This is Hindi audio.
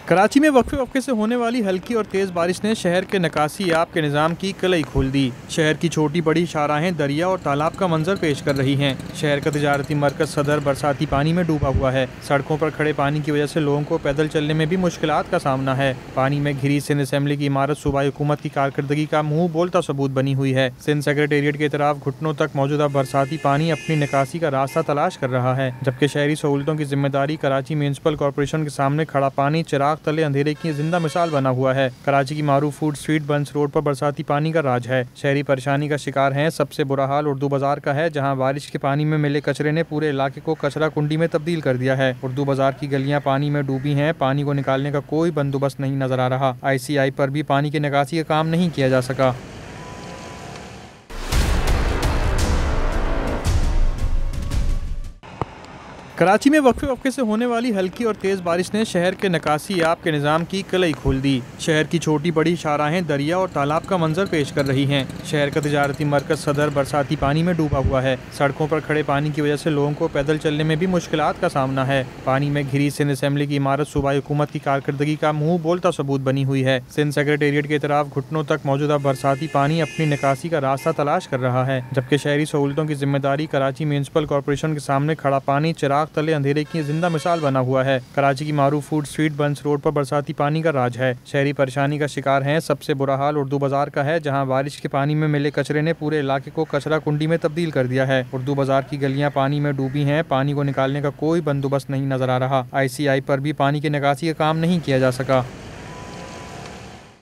कराची में वक्फे वक्फे से होने वाली हल्की और तेज़ बारिश ने शहर के निकासी आब के निज़ाम की कलई खोल दी। शहर की छोटी बड़ी शाहराहें दरिया और तालाब का मंजर पेश कर रही हैं। शहर का तिजारती मरकज सदर बरसाती पानी में डूबा हुआ है। सड़कों पर खड़े पानी की वजह से लोगों को पैदल चलने में भी मुश्किलात का सामना है। पानी में घिरी सिंध असेंबली की इमारत सूबाई हुकूमत की कारकर्दगी का मुंह बोलता सबूत बनी हुई है। सिंध सेक्रेटेरिएट के तरफ घुटनों तक मौजूदा बरसाती पानी अपनी निकासी का रास्ता तलाश कर रहा है, जबकि शहरी सहूलतों की जिम्मेदारी कराची म्यूनसिपल कॉरपोरेशन के सामने खड़ा पानी चिराग तले अंधेरे की जिंदा मिसाल बना हुआ है। कराची की मारूफ फूड स्ट्रीट बंस रोड पर बरसाती पानी का राज है। शहरी परेशानी का शिकार हैं। सबसे बुरा हाल उर्दू बाजार का है, जहां बारिश के पानी में मिले कचरे ने पूरे इलाके को कचरा कुंडी में तब्दील कर दिया है। उर्दू बाजार की गलियां पानी में डूबी हैं। पानी को निकालने का कोई बंदोबस्त नहीं नजर आ रहा। ICI पर भी पानी की निकासी का काम नहीं किया जा सका। कराची में वक्फे वक्फे से होने वाली हल्की और तेज़ बारिश ने शहर के निकासी आब के निज़ाम की कलई खोल दी। शहर की छोटी बड़ी शाहराहें दरिया और तालाब का मंजर पेश कर रही हैं। शहर का तिजारती मरकज सदर बरसाती पानी में डूबा हुआ है। सड़कों पर खड़े पानी की वजह से लोगों को पैदल चलने में भी मुश्किलात का सामना है। पानी में घिरी सिंध असेंबली की इमारत सूबाई हुकूमत की कारकर्दगी का मुंह बोलता सबूत बनी हुई है। सिंध सेक्रेटेरिएट के तरफ घुटनों तक मौजूदा बरसाती पानी अपनी निकासी का रास्ता तलाश कर रहा है, जबकि शहरी सहूलतों की जिम्मेदारी कराची म्यूनसिपल कॉरपोरेशन के सामने खड़ा पानी चिराग तले अंधेरे की जिंदा मिसाल बना हुआ है। कराची की मारूफ फूड स्ट्रीट बंस रोड पर बरसाती पानी का राज है। शहरी परेशानी का शिकार हैं। सबसे बुरा हाल उर्दू बाजार का है, जहां बारिश के पानी में मिले कचरे ने पूरे इलाके को कचरा कुंडी में तब्दील कर दिया है। उर्दू बाजार की गलियां पानी में डूबी हैं। पानी को निकालने का कोई बंदोबस्त नहीं नजर आ रहा। ICI पर भी पानी की निकासी का काम नहीं किया जा सका।